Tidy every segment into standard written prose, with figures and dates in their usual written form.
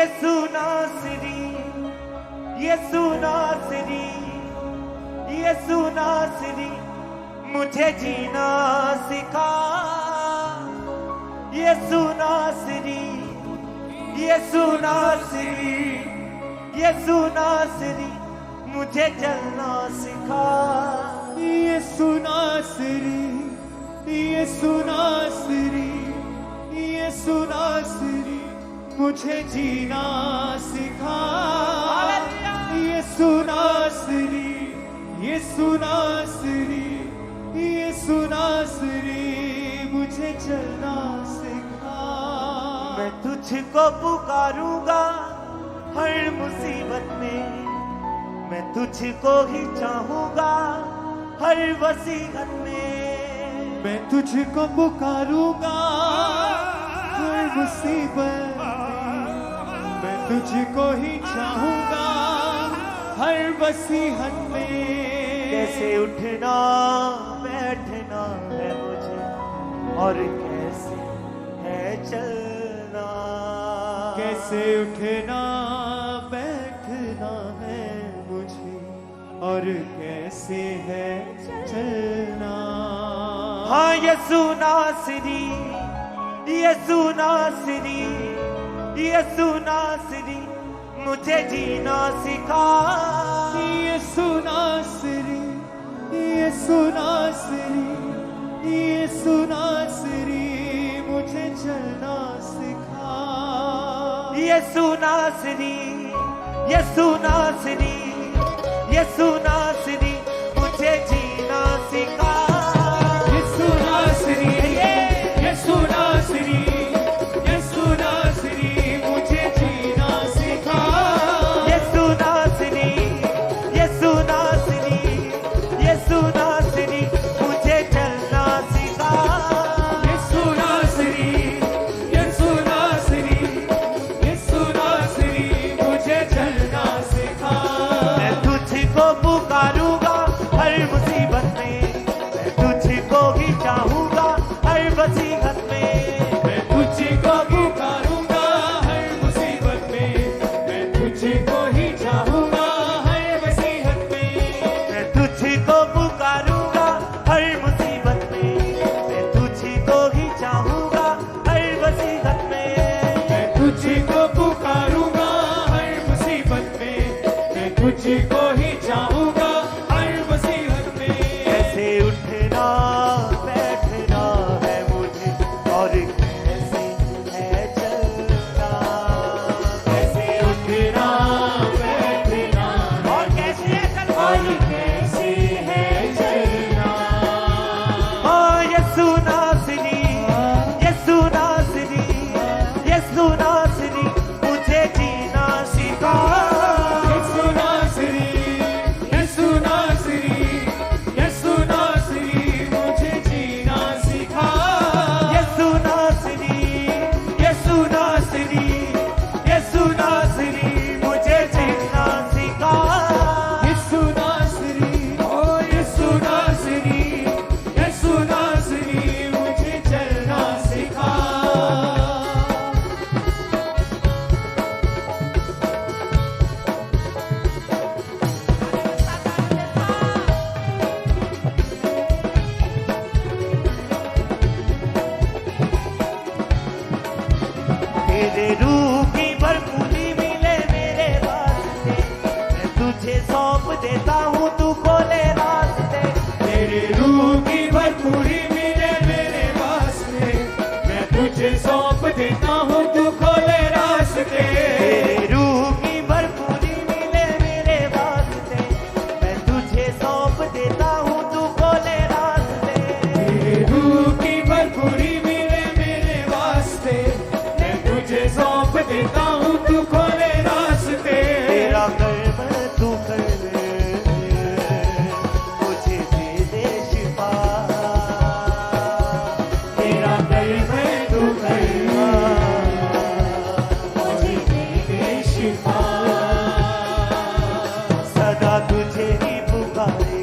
यीशु नासरी, यीशु नासरी, यीशु नासरी मुझे जीना सिखा। यीशु नासरी, यीशु नासरी, यीशु नासरी मुझे चलना सिखा। यीशु नासरी, यीशु नासरी, यीशु नासरी मुझे जीना सिखा। यीशु नासरी, यीशु नासरी, यीशु नासरी मुझे चलना सिखा। मैं तुझको पुकारूंगा हर मुसीबत में, मैं तुझको ही चाहूंगा हर वसीयत में। मैं तुझको पुकारूंगा हर मुसीबत में, मैं तुझको ही चाहूंगा हर वसीयत में। कैसे उठना बैठना है मुझे और कैसे है चलना। कैसे उठना बैठना है मुझे और कैसे है चलना। हाँ यीशु नासरी, यीशु नासरी, यीशु नासरी मुझे जीना सिखा। यीशु नासरी, यीशु नासरी, यीशु नासरी मुझे चलना सिखा। यीशु नासरी, यीशु नासरी, यीशु नासरी मुझे जीना सिखा। यीशु नासरी, यीशु नासरी, यीशु नासरी मुझे जीना सिखा। यीशु नासरी, यीशु नासरी, यीशु नासरी मुझे चलना सिखा। यीशु नासरी, यीशु नासरी, यीशु नासरी मुझे चलना सिखा। मैं तुझको पुकारूंगा हर मुसीबत में, मैं तुझको ही चाहूंगा हर वसीयत में। मैं तुझको पुकारूंगा हर मुसीबत में, मैं तुझको ही चाहूंगा हर वसीयत में। मैं तुझको पुकारूंगा हर मुसीबत में, मैं तुझको ही चाहूंगा हर वसीयत में। मैं तुझको पुकारूंगा हर मुसीबत में, मैं तुझको ही चाहूंगा हर वसीयत में। कैसे उठना बैठना है मुझे और कैसे है चलना। कैसे उठना बैठना और कैसे है चलना। और कैसे है चलना। हाँ यीशु नासरी, यीशु नासरी, यीशु नासरी मुझे जीना सिखा। यीशु नासरी, यीशु नासरी, यीशु नासरी मुझे जीना सिखा। यीशु नासरी, यीशु नासरी, यीशु नासरी मुझे जीना सिखा। यीशु नासरी, ओ यीशु नासरी, यीशु नासरी मुझे चलना सिखा। तेरे रूह की भरपूरी मिले मेरे वास्ते, मैं तुझे सौंप देता हूँ तू खोले रास्ते। तेरे रूह की भरपूरी मिले मेरे वास्ते, मैं तुझे सौंप देता हूँ तू खोले रास्ते। तेरे रूह की भरपूरी मिले मेरे वास्ते, मैं तुझे सौंप देता हूँ तू खोले रास्ते। तेरे रूह की भरपूरी मिले मेरे वास्ते, मैं तुझे सौंप देता हूँ तू खोले रास्ते। तेरा कर्म तू कर मुझे दे दे शिफा। तेरा कर्म तू कर मुझे दे दे शिफा। सदा तुझे ही पुकारे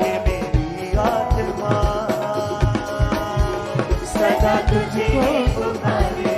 ये मेरी आत्मा। सदा तुझे पुकारे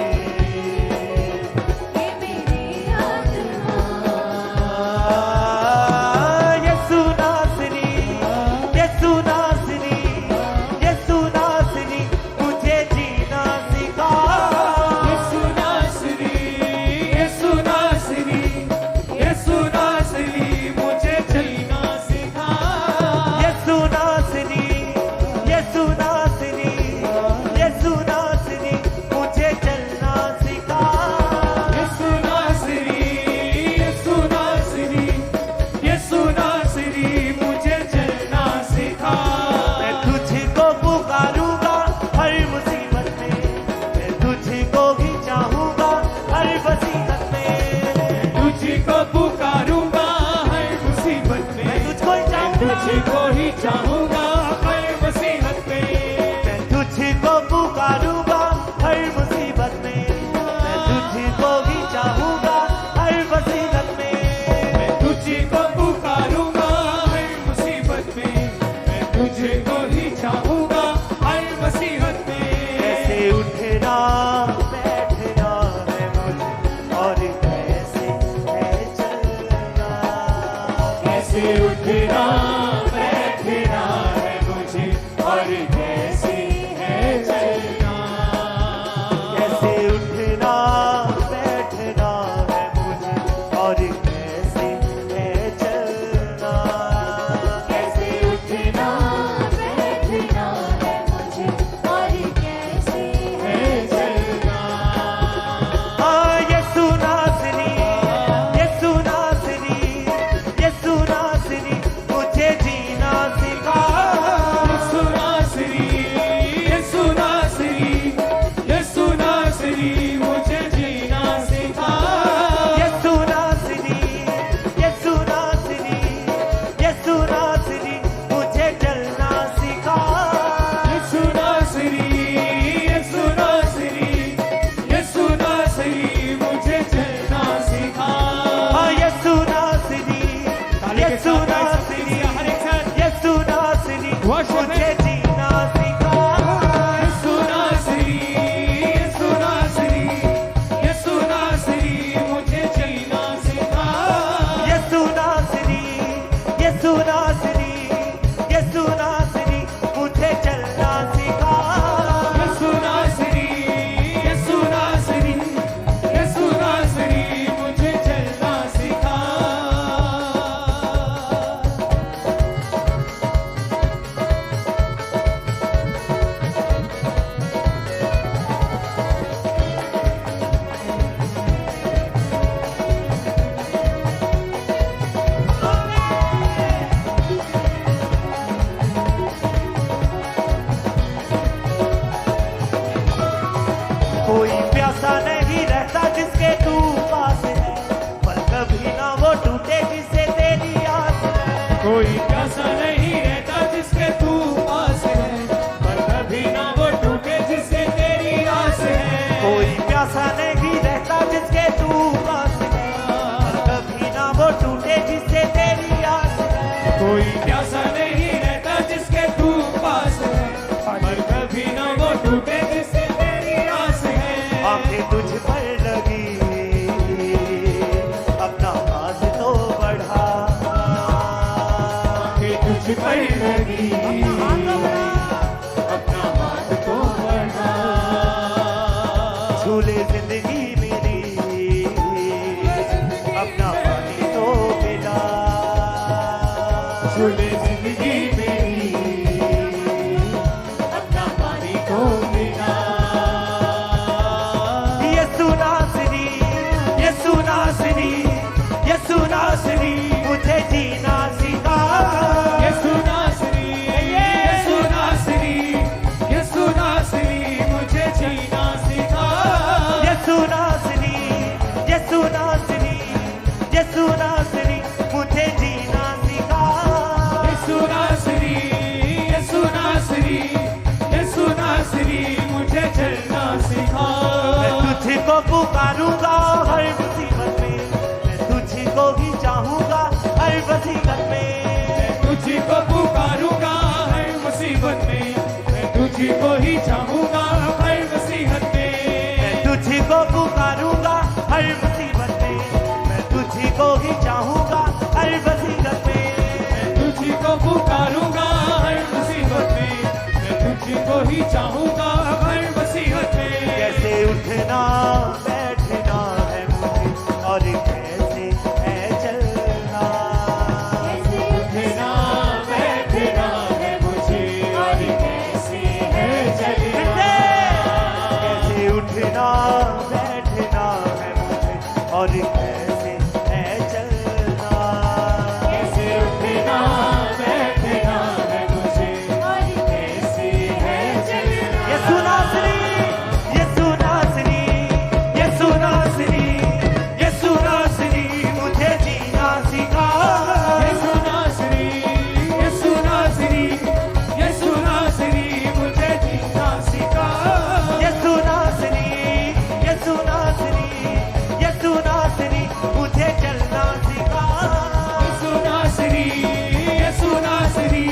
प्यासा नहीं रहता जिसके तू पास है, पर कभी ना वो टूटे जिससे तेरी आस है। कोई प्यासा नहीं रहता जिसके तू पास है, पर कभी ना वो टूटे जिससे तेरी आस है। कोई प्यासा नहीं रहता जिसके तू पास है, पर कभी ना वो टूटे जिससे तेरी आस है। कोई प्यासा नहीं रहता जिसके तू पास है, पर कभी ना वो टूटे जिससे तेरी आस है। आंखें तुझ पर लगी, अपना हाथ तो बढ़ा। आंखें तुझ पर लगी, अपना हाथ तो बढ़ा। झूले जिंदगी मेरी, अपना पानी तो मिला। झूले जिंदगी मेरी, अपना पानी को मिला। यसु नासरी, यसु नासरी, यसु नासरी, मुझे जीना सिखा। यसु नासरी, यसु नासरी, यसु नासरी, मुझे जीना सिखा। यसु नासरी, यसु नासरी, यसु नासरी, मुझे जीना सिखा। यसु नासरी, यसु नासरी, यसु नासरी, मुझे चलना सिखा। मैं तुझको पुकारूंगा हर मुसीबत में, मैं तुझको ही चाहूंगा हर मुसीबत में। तुझको पुकारूंगा हर मुसीबत में, मैं तुझको ही चाहूंगा हर मुसीबत में। मैं तुझको पुकारूंगा हर मुसीबत में, मैं तुझको ही चाहूंगा हर मुसीबत में। मैं तुझको पुकारूंगा हर मुसीबत में, मैं तुझको ही चाहूंगा हर मुसीबत में। कैसे उठना बैठना है मुझे, और कैसे है चलना। उठना बैठना है मुझे, और कैसे है चलना। कैसे उठना बैठना है मुझे, और कैसे है चलना। कैसे उठना बैठना है मुझे, और कैसे है चलना। यसु नासरी, यसु नासरी, यसु नासरी, यसु नासरी, मुझे जीना सिखा। यसु नासरी, यसु नासरी, यसु नासरी, मुझे जीना सिखा। यसु नासरी, यसु नासरी, यसु नासरी, मुझे चलना सिखा। यसु नासरी, यसु नासरी,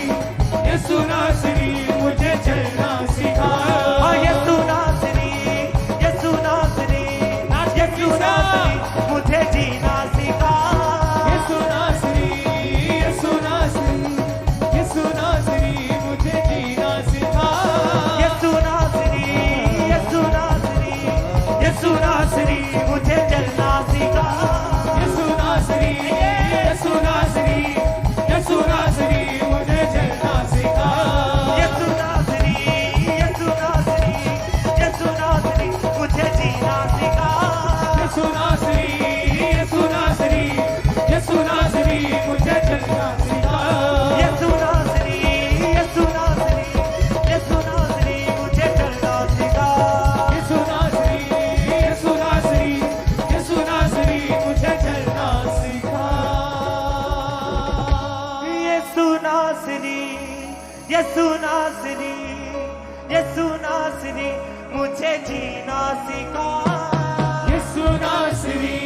यसु नासरी, मुझे चलना सिखा। हाँ, यसु नासरी, यसु नासरी, यसु नासरी, मुझे जीना सिखा। यसु नासरी, यसु नासरी, यसु नासरी, मुझे जीना सिखा। यसु नासरी, यसु नासरी, यसु नासरी, मुझे चलना सिखा। यसु नासरी, यसु नासरी, यसु नासरी, मुझे चलना सिखा। यसु नासरी, यसु नासरी, यसु नासरी, मुझे जीना सिखा। यसु नासरी, यसु नासरी, यसु नासरी, मुझे चलना सिखा। यसु नासरी, यसु नासरी, यसु नासरी, मुझे चलना सिखा। यसु नासरी, यसु नासरी, यसु नासरी, मुझे चलना सिखा। यसु नासरी, यसु नासरी, यसु नासरी, मुझे जीना सिखा। यसु नासरी,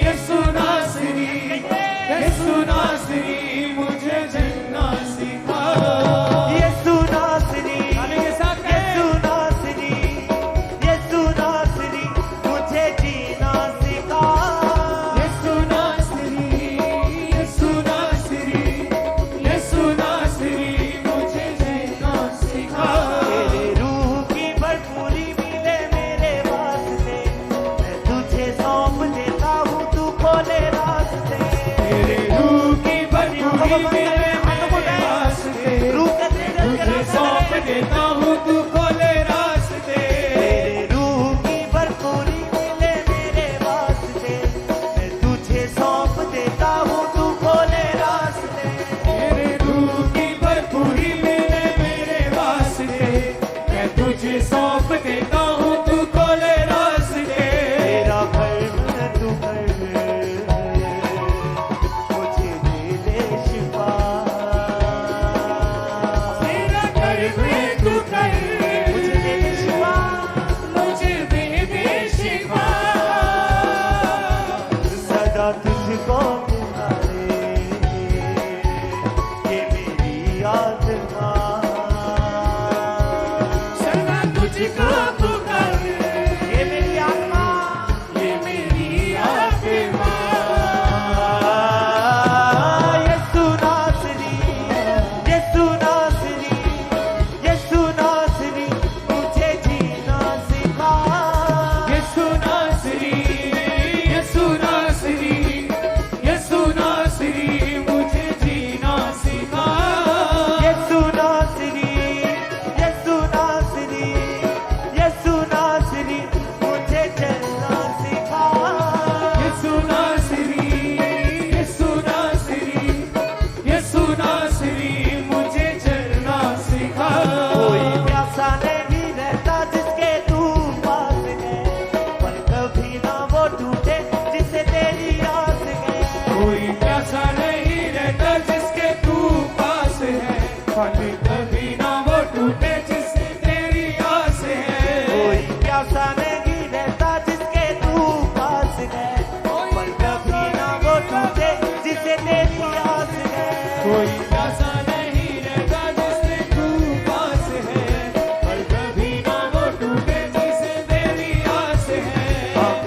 यसु नासरी, यसु नासरी, मुझे चलना सिखा। यसु नासरी, गाने के साथ कहें। यसु नासरी, यसु नासरी, मुझे जीना सिखा। यसु नासरी, यसु नासरी, यसु नासरी, मुझे जीना सिखा। तेरे रूह की भरपूरी मिले मेरे वास्ते, मैं तुझे सौंप देता हूँ, तू खोले रास्ते। तेरे रूह की भरपूरी मिले मेरे वास्ते, तुझे सौंप देता हूँ, तू खोले रास्ते। तेरे रूह की भरपूरी मिले मेरे वास्ते, मैं तुझे सौंप देता हूँ, तू खोले रास्ते। तेरे रूह की भरपूरी मिले मेरे वास्ते, मैं तुझे सौंप देता हूँ, तू खोले रास्ते।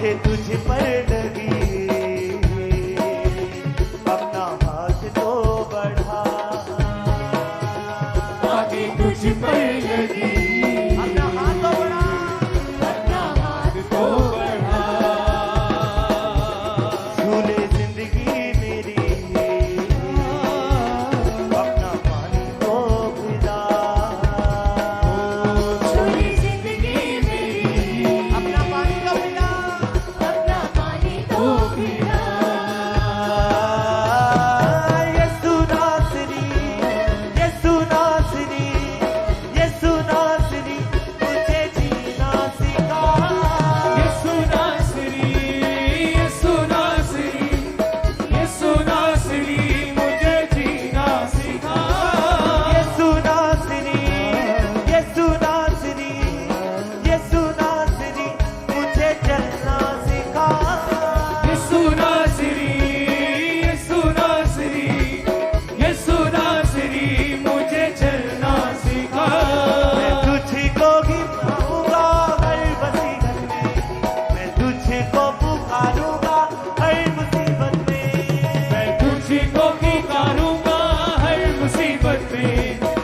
मुझे तुझ पर लगी, अपना हाथ तो बढ़ा, आगे तुझ पर लगी, अपना हाथ तो बढ़ा, अपना हाथ तो बढ़ा, झूले जिंदगी मेरी, अपना पानी तो पिला, झूली जिंदगी मेरी, अपना पानी तो पिला, अपना पानी तो पिला, यीशु नासरी, यीशु नासरी, यीशु नासरी, मुझे जीना सिखा, यीशु नासरी, यीशु नासरी, यीशु नासरी, मुझे जीना सिखा, यीशु नासरी, यीशु नासरी, यीशु नासरी, मुझे चलना सिखा, यीशु नासरी, यीशु नासरी, यीशु नासरी, मुझे चलना सिखा, मैं तुझको ही पाऊंगा हर मुसीबत में, मैं तुझको पुकारूंगा हर मुसीबत में, मैं तुझको पुकारूंगा हर मुसीबत में,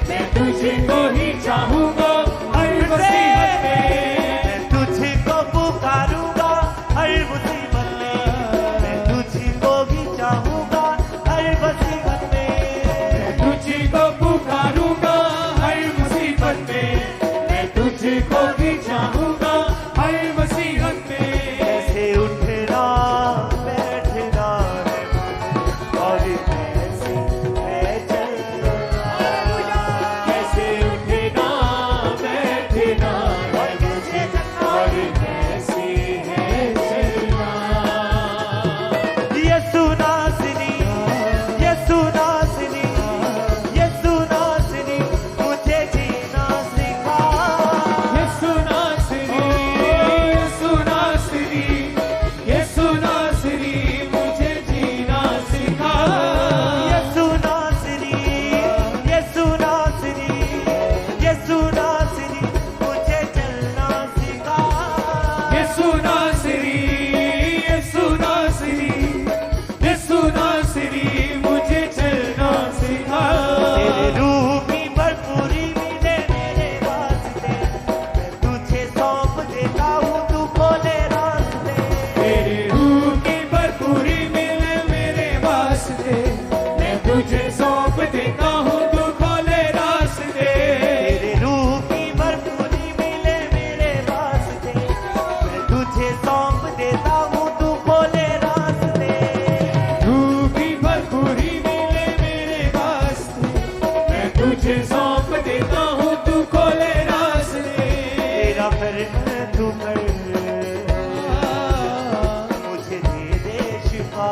मैं तुझको ही चाहूंगा हर मुसीबत में, मैं तुझको पुकारूंगा हर मुसीबत में, मैं तुझको भी चाहूंगा हर मुसीबत में, तुझको पुकारूंगा हर मुसीबत में, मैं तुझको भी चाहूंगा हर मुसीबत में, कैसे उठना बैठना है और कैसे है चलना, कैसे उठना बैठना और कैसे चलना, और कैसे है चलना, यीशु नासरी, यीशु नासरी, यीशु नासरी, मुझे जीना सिखा, यीशु नासरी, यीशु नासरी, यीशु नासरी, मुझे जीना सिखा, यीशु नासरी, यीशु नासरी, यीशु नासरी, मुझे चलना सिखा, यीशु नासरी, यीशु नासरी, यीशु नासरी, मुझे चलना सिखा, तेरे रूह की भरपूरी मिले मेरे वास्ते, मैं तुझे सौंप देता हूँ तू खोले रास्ते, तेरे रूह की भरपूरी मिले मेरे वास्ते, मैं तुझे सौंप देता हूँ तू खोले रास्ते, तेरे रूह की भरपूरी मिले मेरे वास्ते, मैं तुझे सौंप देता हूँ तू खोले रास्ते, रूह की भरपूरी मिले मेरे वास्ते, मैं तुझे सौंप देता हूँ तू खोले रास्ते, तेरा कर्म तू कर, मुझे दे दे शिफा,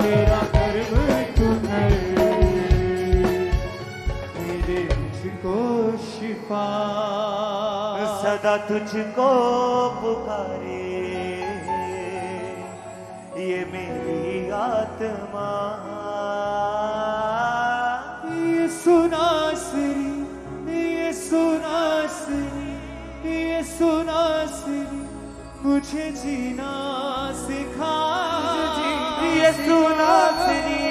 तेरा कर्म तू कर, मेरे मुझको शिफा, सदा तुझको पुकारे ये मेरी आत्मा, यीशु नासरी, यीशु नासरी, यीशु नासरी, मुझे जीना सिखा, यीशु नासरी,